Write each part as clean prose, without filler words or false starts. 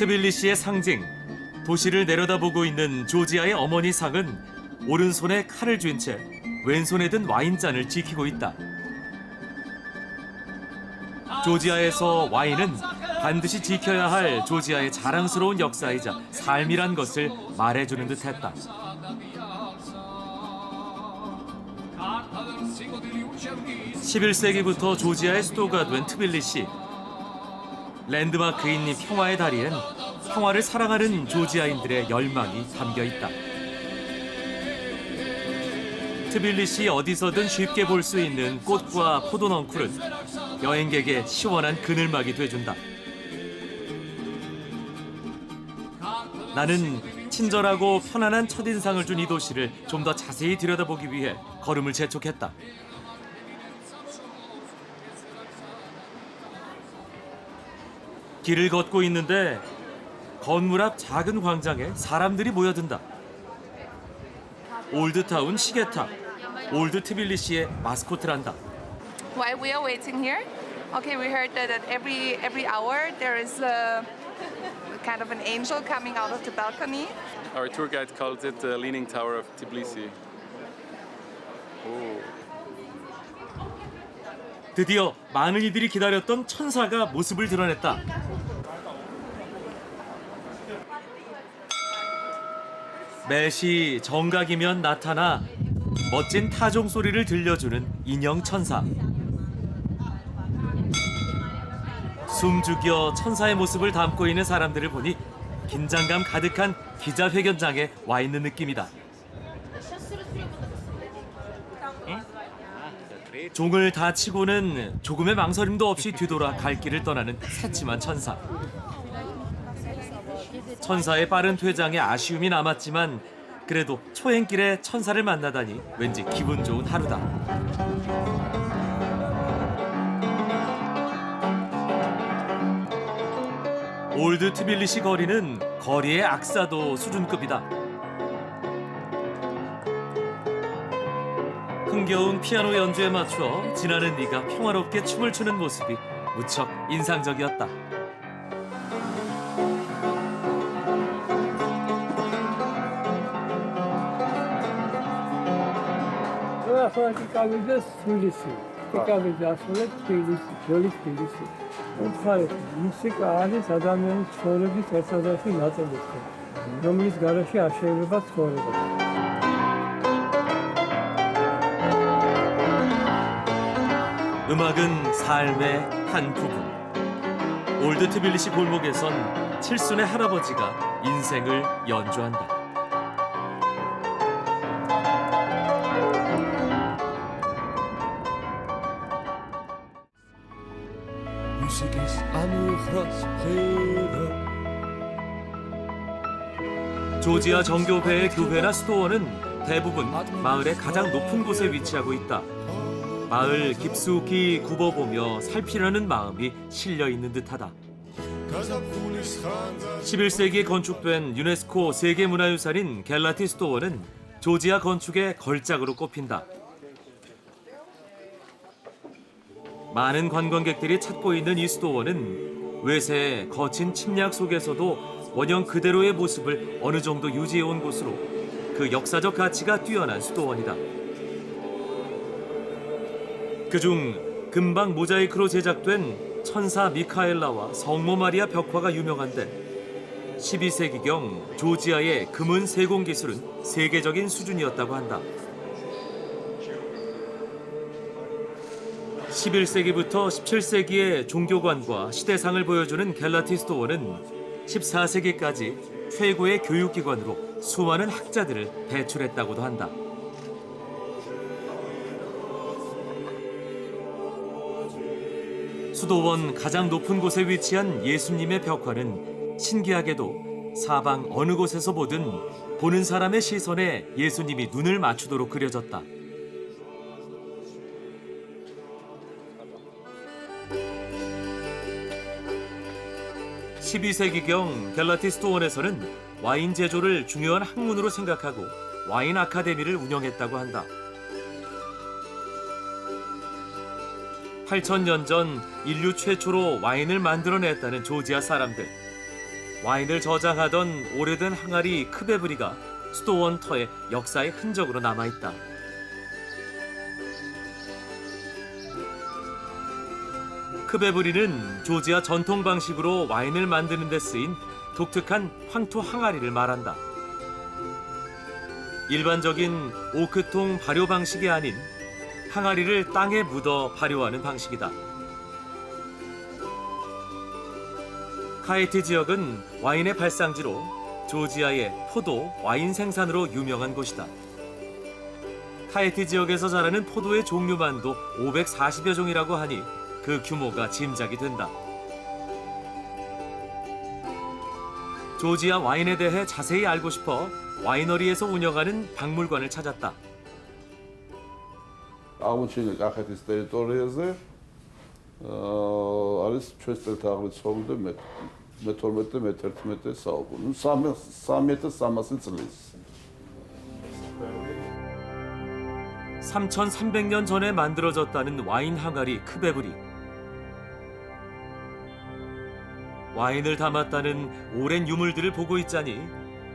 트빌리시의 상징, 도시를 내려다보고 있는 조지아의 어머니 상은 오른손에 칼을 쥔 채 왼손에 든 와인잔을 지키고 있다. 조지아에서 와인은 반드시 지켜야 할 조지아의 자랑스러운 역사이자 삶이란 것을 말해주는 듯했다. 11세기부터 조지아의 수도가 된 트빌리시. 랜드마크인 이 평화의 다리엔 평화를 사랑하는 조지아인들의 열망이 담겨 있다. 트빌리시 어디서든 쉽게 볼 수 있는 꽃과 포도넝쿨은 여행객의 시원한 그늘막이 돼준다. 나는 친절하고 편안한 첫인상을 준 이 도시를 좀 더 자세히 들여다보기 위해 걸음을 재촉했다. 길을 걷고 있는데 건물 앞 작은 광장에 사람들이 모여든다. 올드타운 시계탑, 올드 트빌리시의 마스코트란다. While we are waiting here, okay, we heard that at every hour there is a kind of an angel coming out of the balcony. Our tour guide called it the Leaning Tower of Tbilisi. Oh. 드디어 많은 이들이 기다렸던 천사가 모습을 드러냈다. 매시 정각이면 나타나 멋진 타종 소리를 들려주는 인형 천사. 숨죽여 천사의 모습을 담고 있는 사람들을 보니 긴장감 가득한 기자회견장에 와 있는 느낌이다. 종을 다 치고는 조금의 망설임도 없이 뒤돌아 갈 길을 떠나는 새침한 천사. 천사의 빠른 퇴장에 아쉬움이 남았지만 그래도 초행길에 천사를 만나다니 왠지 기분 좋은 하루다. 올드 트빌리시 거리는 거리의 악사도 수준급이다. 흥겨운 피아노 연주에 맞춰 지나는 이가 평화롭게 춤을 추는 모습이 무척 인상적이었다. sonra çıkabileceğiz Tbilisi. Çıkabileceğiz sonra Tbilisi. 오파이 müzik 아니 사다면 소리가 대사다시 나타났어. რომელიც გარაში არ შეიძლება ცხოვრება. 음악은 삶의 한 부분. 올드 트빌리시 골목에선 칠순의 할아버지가 인생을 연주한다. 조지아 정교회의 교회나 수도원은 대부분 마을의 가장 높은 곳에 위치하고 있다. 마을 깊숙이 굽어보며 살피려는 마음이 실려 있는 듯하다. 11세기에 건축된 유네스코 세계문화유산인 갤라티 수도원은 조지아 건축의 걸작으로 꼽힌다. 많은 관광객들이 찾고 있는 이 수도원은 외세의 거친 침략 속에서도 원형 그대로의 모습을 어느 정도 유지해온 곳으로 그 역사적 가치가 뛰어난 수도원이다. 그중 금방 모자이크로 제작된 천사 미카엘라와 성모 마리아 벽화가 유명한데 12세기경 조지아의 금은 세공 기술은 세계적인 수준이었다고 한다. 11세기부터 17세기의 종교관과 시대상을 보여주는 갤라티 수도원은 14세기까지 최고의 교육기관으로 수많은 학자들을 배출했다고도 한다. 수도원 가장 높은 곳에 위치한 예수님의 벽화는 신기하게도 사방 어느 곳에서 보든 보는 사람의 시선에 예수님이 눈을 맞추도록 그려졌다. 12세기경 갤라티 수도원에서는 와인 제조를 중요한 학문으로 생각하고 와인 아카데미를 운영했다고 한다. 8,000년 전 인류 최초로 와인을 만들어냈다는 조지아 사람들. 와인을 저장하던 오래된 항아리 크베브리가 수도원 터에 역사의 흔적으로 남아있다. 크베브리는 조지아 전통 방식으로 와인을 만드는 데 쓰인 독특한 황토 항아리를 말한다. 일반적인 오크통 발효 방식이 아닌 항아리를 땅에 묻어 발효하는 방식이다. 카이티 지역은 와인의 발상지로 조지아의 포도, 와인 생산으로 유명한 곳이다. 카이티 지역에서 자라는 포도의 종류만도 540여 종이라고 하니 그 규모가 짐작이 된다. 조지아 와인에 대해 자세히 알고 싶어 와이너리에서 운영하는 박물관을 찾았다. აღმოჩენილი კახეთის ტერიტორიაზე არის ჩვენს წელთაღრიცხვამდე მე-12 და მე-11 საუკუნე. 3300 წლის. 3,300년 전에 만들어졌다는 와인 항아리 크베브리. 와인을 담았다는 오랜 유물들을 보고 있자니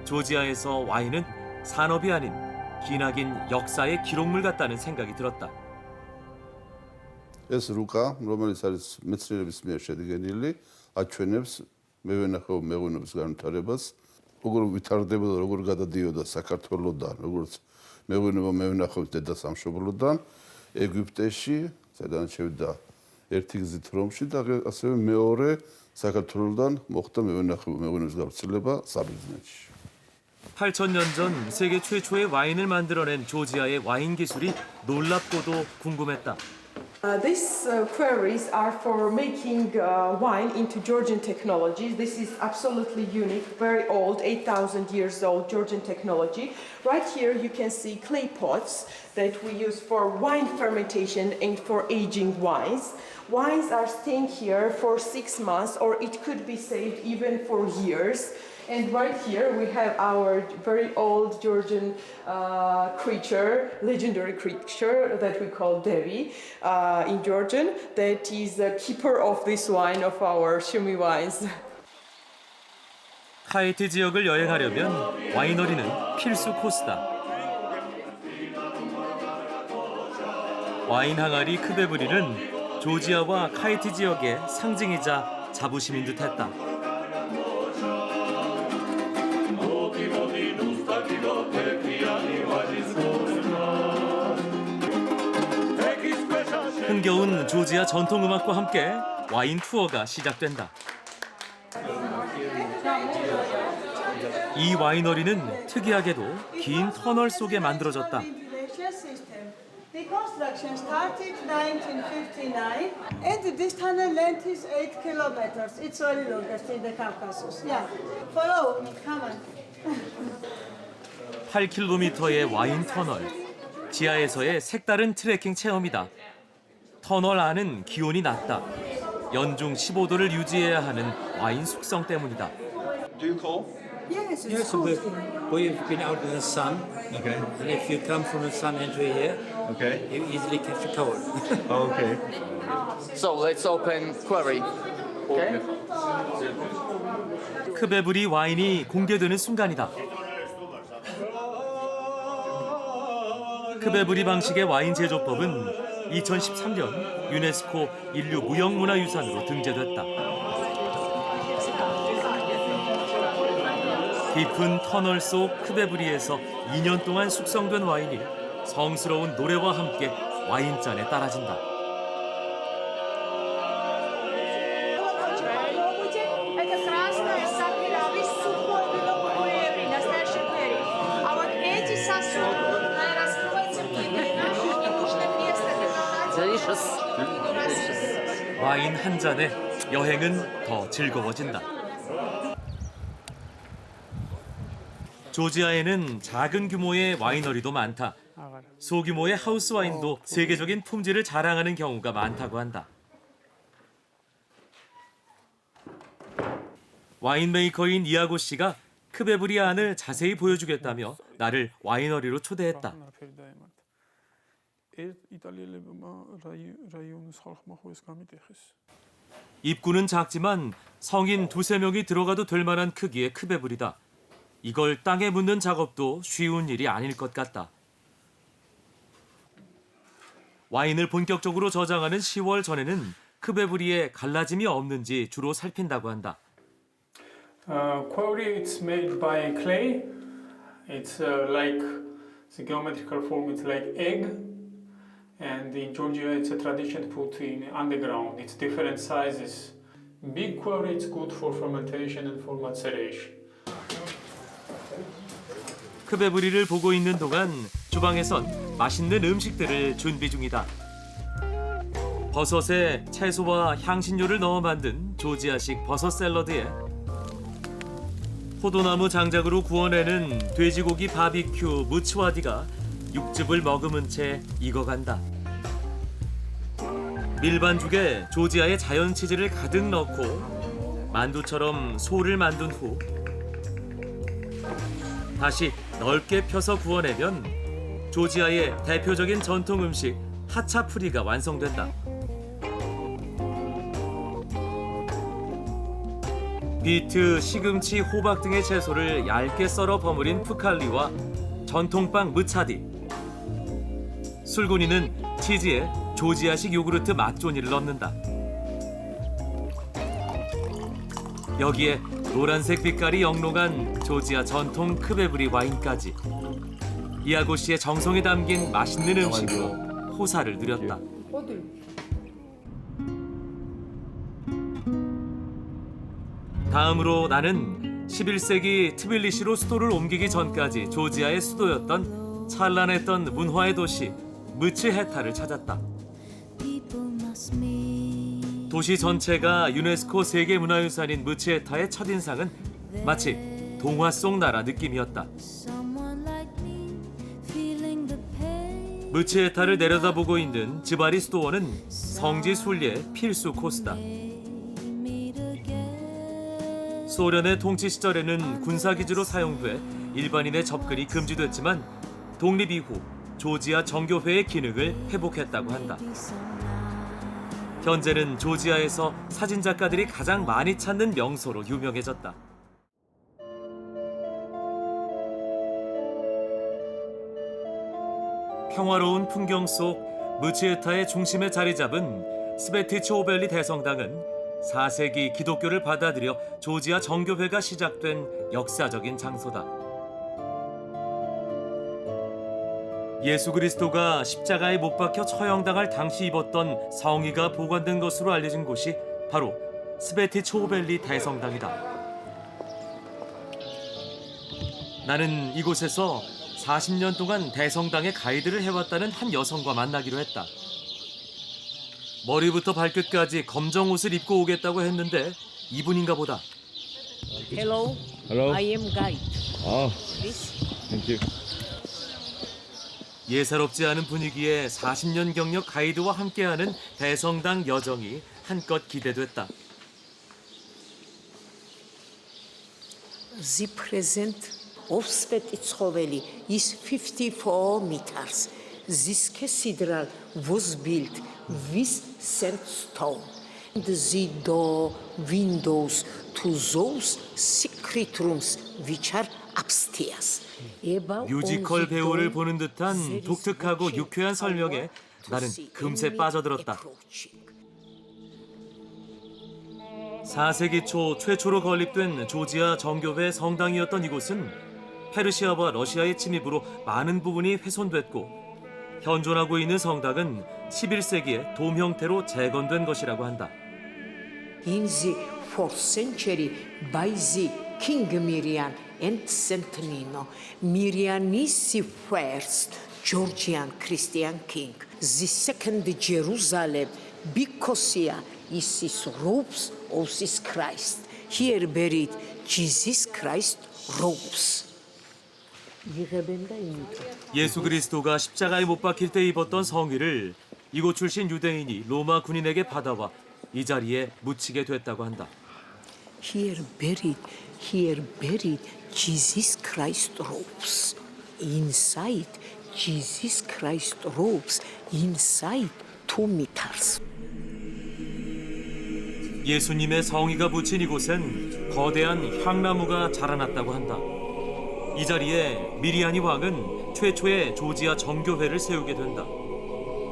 조지아에서 와인은 산업이 아닌 기나긴 역사의 기록물 같다는 생각이 들었다. ეს რუკა, რომელიც არის მეცნიერების მიერ შედგენილი, აჩვენებს მევენახეო მეღვინეობის განვითარებას, როგორ ვითარდებოდა, როგორ გადადიოდა საქართველოსდან, როგორც მეღვინება მევენახეობის დედა სამშობლოდან ეგვიპტეში, სადაც შევიდა ერთი გზით რომში და ასევე მეორე საქართველოსდან მოხდა მეღვინეობის გავრცელება საბერძნეთში. 8,000년 전 세계 최초의 와인을 만들어낸 조지아의 와인 기술이 놀랍고도 궁금했다. These quarries are for making wine into Georgian technology. This is absolutely unique, very old, 8,000 years old Georgian technology. Right here you can see clay pots that we use for wine fermentation and for aging wines. Wines are staying here for 6 months, or it could be saved even for years. And right here we have our very old Georgian creature, legendary creature that we call Devi in Georgian, that is the keeper of this wine, of our Shumi wines. 카이티 지역을 여행하려면 와이너리는 필수 코스다. 와인 항아리 크베브리는 조지아와 카이티 지역의 상징이자 자부심인 듯했다. 흥겨운 조지아 전통음악과 함께 와인 투어가 시작된다. 이 와이너리는 특이하게도 긴 터널 속에 만들어졌다. The construction started 1959, and this tunnel length is 8 kilometers. It's very longest in the Caucasus. Yeah, follow me, come on. 8km의 와인 터널. 지하에서의 색다른 트레킹 체험이다. 터널 안은 기온이 낮다. 연중 15도를 유지해야 하는 와인 숙성 때문이다. Yes, it's Yes, cool. we've been out in the sun. Okay. And if you come from the sun into here, Okay. you easily catch a cold. Oh, okay. So let's open quarry. Okay. 크베브리 와인이 공개되는 순간이다. 크베브리 방식의 와인 제조법은 2013년 유네스코 인류 무형문화유산으로 등재됐다. 깊은 터널 속 크베브리에서 2년 동안 숙성된 와인이 성스러운 노래와 함께 와인잔에 따라진다. Это красное сакурави сухой вино настоящий перец. А вот эти сосуды раскрываются в гибели. Не нужно место для 와인 한 잔에 여행은 더 즐거워진다. 조지아에는 작은 규모의 와이너리도 많다. 소규모의 하우스 와인도 세계적인 품질을 자랑하는 경우가 많다고 한다. 와인 메이커인 이아고 씨가 크베브리 안을 자세히 보여주겠다며 나를 와이너리로 초대했다. 입구는 작지만 성인 2-3명이 들어가도 될 만한 크기의 크베브리다. 이걸 땅에 묻는 작업도 쉬운 일이 아닐 것 같다. 와인을 본격적으로 저장하는 10월 전에는 크베브리에 갈라짐이 없는지 주로 살핀다고 한다. Quarry, it's made by clay. It's like the geometrical form. It's like egg, and in Georgia, it's a tradition to put in underground. It's different sizes. Big quarry, it's good for fermentation and for maceration. 크베브리를 보고 있는 동안 주방에선 맛있는 음식들을 준비 중이다. 버섯에 채소와 향신료를 넣어 만든 조지아식 버섯 샐러드에 포도나무 장작으로 구워내는 돼지고기 바비큐 무츠와디가 육즙을 머금은 채 익어간다. 밀반죽에 조지아의 자연 치즈를 가득 넣고 만두처럼 소를 만든 후 다시 넓게 펴서 구워내면 조지아의 대표적인 전통 음식 하차프리가 완성된다. 비트, 시금치, 호박 등의 채소를 얇게 썰어 버무린 푸칼리와 전통빵 무차디. 술고니는 치즈에 조지아식 요구르트 맛조니를 넣는다. 여기에 노란색 빛깔이 영롱한 조지아 전통 크베브리 와인까지. 이아고 씨의 정성이 담긴 맛있는 음식으로 호사를 누렸다. 다음으로 나는 11세기 트빌리시로 수도를 옮기기 전까지 조지아의 수도였던 찬란했던 문화의 도시 무츠헤타를 찾았다. 도시 전체가 유네스코 세계문화유산인 무츠헤타의 첫인상은 마치 동화 속 나라 느낌이었다. 무츠헤타를 내려다보고 있는 즈바리 수도원은 성지 순례의 필수 코스다. 소련의 통치 시절에는 군사기지로 사용돼 일반인의 접근이 금지됐지만 독립 이후 조지아 정교회의 기능을 회복했다고 한다. 현재는 조지아에서 사진작가들이 가장 많이 찾는 명소로 유명해졌다. 평화로운 풍경 속 무츠헤타의 중심에 자리 잡은 스베티초벨리 대성당은 4세기 기독교를 받아들여 조지아 정교회가 시작된 역사적인 장소다. 예수 그리스도가 십자가에 못 박혀 처형당할 당시 입었던 성의가 보관된 것으로 알려진 곳이 바로 스베티초벨리 대성당이다. 나는 이곳에서 40년 동안 대성당의 가이드를 해왔다는 한 여성과 만나기로 했다. 머리부터 발끝까지 검정 옷을 입고 오겠다고 했는데 이분인가 보다. Hello. Hello. I am guide. Oh, Please. thank you. 예사롭지 않은 분위기에 40년 경력 가이드와 함께하는 대성당 여정이 한껏 기대됐다. The present of Svetitshoveli is 54 meters. This cathedral was built with sandstone. The door, windows to those secret rooms which are upstairs. 뮤지컬 배우를 보는 듯한 독특하고 유쾌한 설명에 나는 금세 빠져들었다. 4세기 초 최초로 건립된 조지아 정교회 성당이었던 이곳은 페르시아와 러시아의 침입으로 많은 부분이 훼손됐고 현존하고 있는 성당은 11세기에 돔 형태로 재건된 것이라고 한다. In the 4th century, by the King Mirian and Saint Nino, Mirian is the first Georgian Christian king. The second Jerusalem, Nicosia, is the robes of this Christ. Here buried Jesus Christ robes. 예수 그리스도가 십자가에 못 박힐 때 입었던 성의를 이곳 출신 유대인이 로마 군인에게 받아와 이 자리에 묻히게 됐다고 한다. Here buried Jesus Christ robes. Inside Jesus Christ robes, inside 2 meters. 예수님의 성의가 붙인 이곳엔 거대한 향나무가 자라났다고 한다. 이 자리에 미리아니 왕은 최초의 조지아 정교회를 세우게 된다.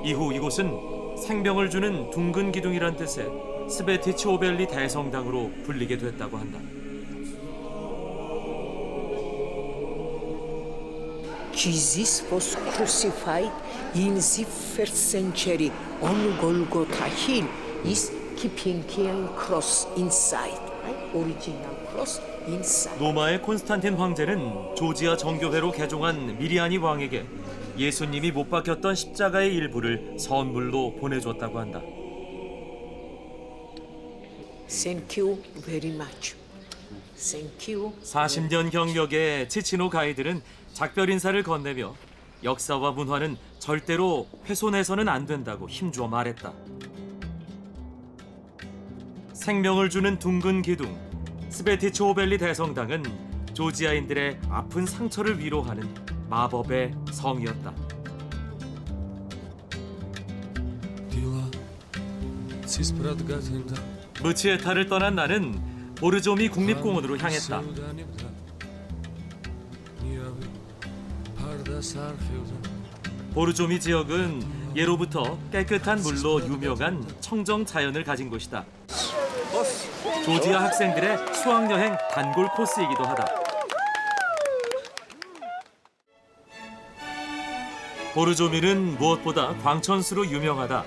이후 이곳은 생명을 주는 둥근 기둥이란 뜻의 스베티치 오벨리 대성당으로 불리게 됐다고 한다. Jesus was crucified in the first century on Golgotha Hill. Is keeping cross inside, right? Original cross inside. 로마의 콘스탄틴 황제는 조지아 정교회로 개종한 미리아니 왕에게 예수님이 못 박혔던 십자가의 일부를 선물로 보내줬다고 한다. Thank you very much. Thank you. 40년 경력의 치치노 가이드는 작별 인사를 건네며 역사와 문화는 절대로 훼손해서는 안 된다고 힘주어 말했다. 생명을 주는 둥근 기둥, 스베티치 오벨리 대성당은 조지아인들의 아픈 상처를 위로하는 마법의 성이었다. 무치에타를 떠난 나는 보르조미 국립공원으로 향했다. 보르조미 지역은 예로부터 깨끗한 물로 유명한 청정 자연을 가진 곳이다. 조지아 학생들의 수학여행 단골 코스이기도 하다. 보르조미는 무엇보다 광천수로 유명하다.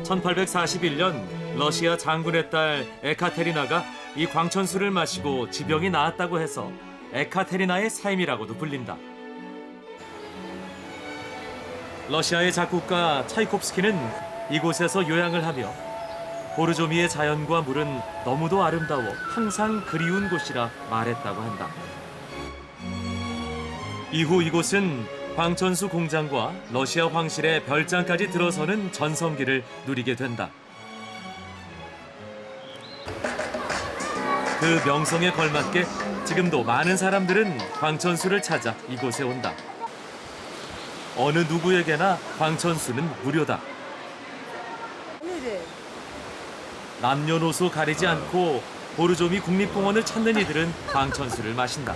1841년 러시아 장군의 딸 에카테리나가 이 광천수를 마시고 지병이 나았다고 해서 에카테리나의 삶이라고도 불린다. 러시아의 작곡가 차이콥스키는 이곳에서 요양을 하며 보르조미의 자연과 물은 너무도 아름다워 항상 그리운 곳이라 말했다고 한다. 이후 이곳은 광천수 공장과 러시아 황실의 별장까지 들어서는 전성기를 누리게 된다. 그 명성에 걸맞게 지금도 많은 사람들은 광천수를 찾아 이곳에 온다. 어느 누구에게나 광천수는 무료다. 남녀노소 가리지 않고 보르조미 국립공원을 찾는 이들은 광천수를 마신다.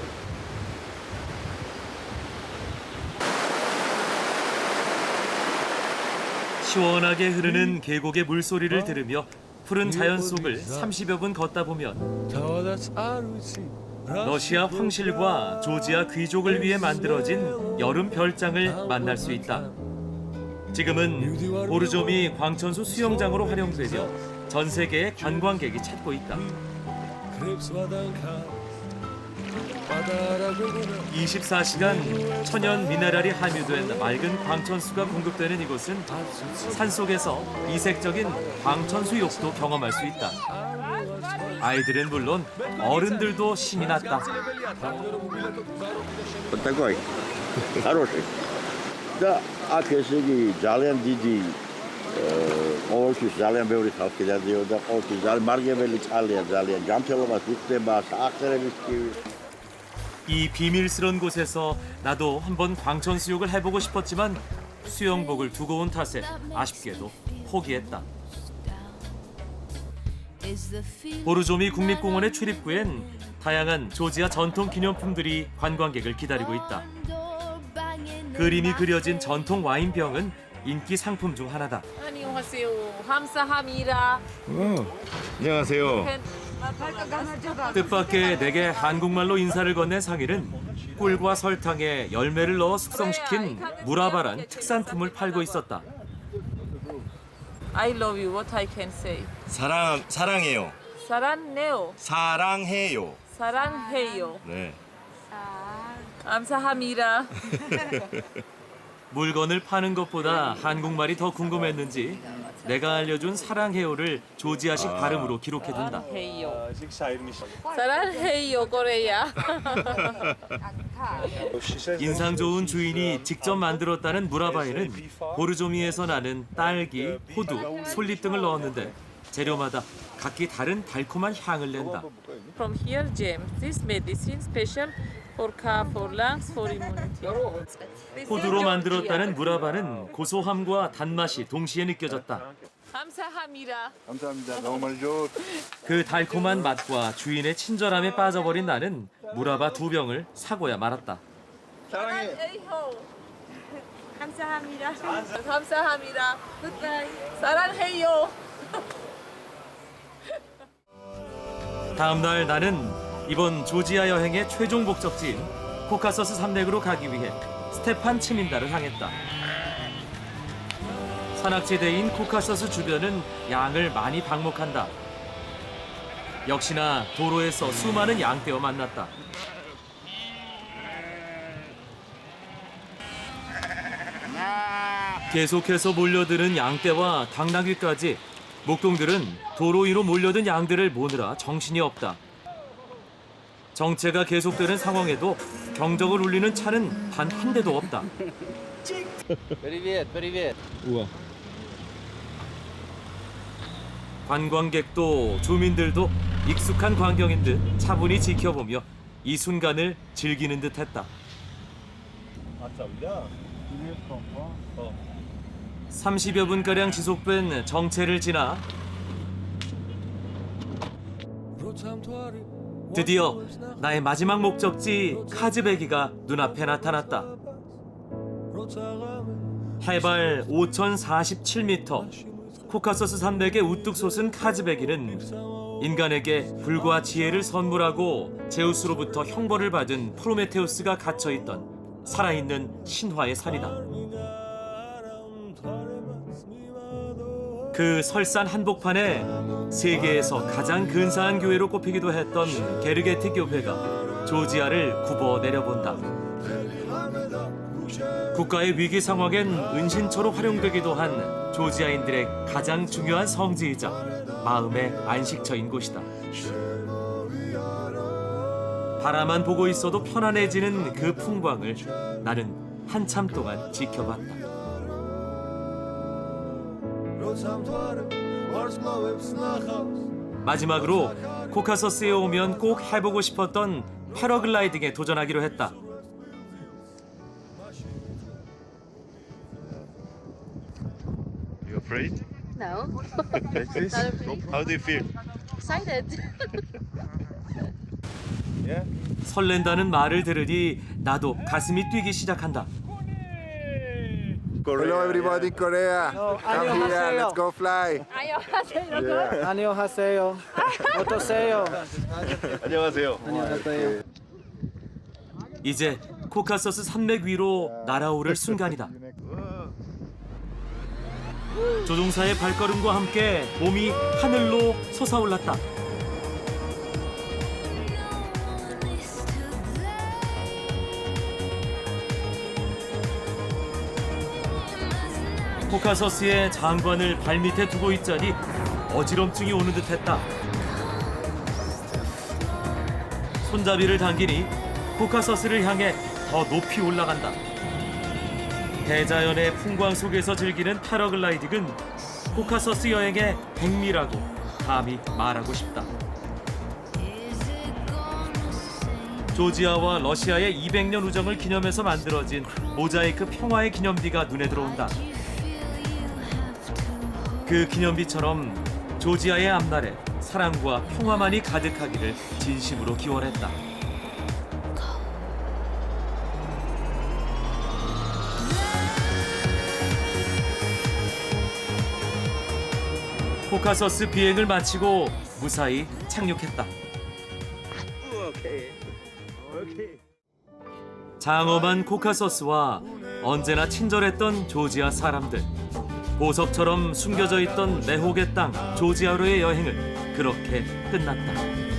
시원하게 흐르는 계곡의 물소리를 들으며 푸른 자연 속을 30여 분 걷다 보면 러시아 황실과 조지아 귀족을 위해 만들어진 여름 별장을 만날 수 있다. 지금은 보르조미 광천수 수영장으로 활용되며 전 세계의 관광객이 찾고 있다. 24시간 천연 미네랄이 함유된 맑은 광천수가 공급되는 이곳은 산속에서 이색적인 광천수욕도 경험할 수 있다. 아이들은 물론 어른들도 신이 났다. Такой хороший. Да, აქ ძალიან დიდი ყოველთვის ძალიან ბევრი ხალხი დადიოდა, ყოველთვის ძალიან მარგებელი წყალია, ძალიან ჯანმრთელობას უხდება, საახსენების კი. 이 비밀스런 곳에서 나도 한번 광천수욕을 해보고 싶었지만 수영복을 두고 온 탓에 아쉽게도 포기했다. 보르조미 국립공원의 출입구엔 다양한 조지아 전통 기념품들이 관광객을 기다리고 있다. 그림이 그려진 전통 와인병은 인기 상품 중 하나다. 안녕하세요. 감사합니다. 안녕하세요. 뜻밖의 내게 한국말로 인사를 건넨 상인은 꿀과 설탕에 열매를 넣어 숙성시킨 무라바란 특산품을 팔고 있었다. I love you. What I can say? 사랑해요. 사랑해요. 사랑해요. 사랑해요. 네. 감사합니다. 물건을 파는 것보다 한국말이 더 궁금했는지 내가 알려준 사랑해요를 조지아식 발음으로 기록해둔다. 사랑해요, 코리아. 인상 좋은 주인이 직접 만들었다는 무라바에는 보르조미에서 나는 딸기, 호두, 솔잎 등을 넣었는데 재료마다 각기 다른 달콤한 향을 낸다. From here, James. This medicine special for cough, for lungs, for immunity. 호두로 만들었다는 무라바는 고소함과 단맛이 동시에 느껴졌다. 감사합니다. 감사합니다. 너무 말죠. 그 달콤한 맛과 주인의 친절함에 빠져버린 나는 무라바 2병을 사고야 말았다. 사랑해. 감사합니다. 감사합니다. 굿바이. 사랑해요. 다음 날 나는 이번 조지아 여행의 최종 목적지인 코카서스 산맥으로 가기 위해 스테판 치민다를 향했다. 산악지대인 코카서스 주변은 양을 많이 방목한다. 역시나 도로에서 수많은 양떼와 만났다. 계속해서 몰려드는 양떼와 당나귀까지 목동들은 도로 위로 몰려든 양들을 모느라 정신이 없다. 정체가 계속되는 상황에도 경적을 울리는 차는 단 한 대도 없다. 우와. 관광객도 주민들도 익숙한 광경인 듯 차분히 지켜보며 이 순간을 즐기는 듯했다. 30여 분가량 지속된 정체를 지나 드디어 나의 마지막 목적지 카즈베기가 눈앞에 나타났다. 해발 5,047m, 코카서스 산맥에 우뚝 솟은 카즈베기는 인간에게 불과 지혜를 선물하고 제우스로부터 형벌을 받은 프로메테우스가 갇혀있던 살아있는 신화의 산이다. 그 설산 한복판에 세계에서 가장 근사한 교회로 꼽히기도 했던 게르게티 교회가 조지아를 굽어 내려본다. 국가의 위기 상황엔 은신처로 활용되기도 한 조지아인들의 가장 중요한 성지이자 마음의 안식처인 곳이다. 바라만 보고 있어도 편안해지는 그 풍광을 나는 한참 동안 지켜봤다. 마지막으로 코카서스에 오면 꼭 해보고 싶었던 패러글라이딩에 도전하기로 했다. You afraid? No. Like this? Not afraid. How do you feel? Excited. Yeah. 설렌다는 말을 들으니 나도 가슴이 뛰기 시작한다. Hello everybody in Korea. Come here, let's go fly. 안녕하세요. 어떠세요? 안녕하세요. 안녕하세요. 이제 코카서스 산맥 위로 날아오를 순간이다. 조종사의 발걸음과 함께 몸이 하늘로 솟아올랐다. 코카서스의 장관을 발밑에 두고 있자니 어지럼증이 오는 듯했다. 손잡이를 당기니 코카서스를 향해 더 높이 올라간다. 대자연의 풍광 속에서 즐기는 패러글라이딩은 코카서스 여행의 백미라고 감히 말하고 싶다. 조지아와 러시아의 200년 우정을 기념해서 만들어진 모자이크 평화의 기념비가 눈에 들어온다. 그 기념비처럼 조지아의 앞날에 사랑과 평화만이 가득하기를 진심으로 기원했다. 코카서스 비행을 마치고 무사히 착륙했다. 장엄한 코카서스와 언제나 친절했던 조지아 사람들, 보석처럼 숨겨져 있던 매혹의 땅 조지아로의 여행은 그렇게 끝났다.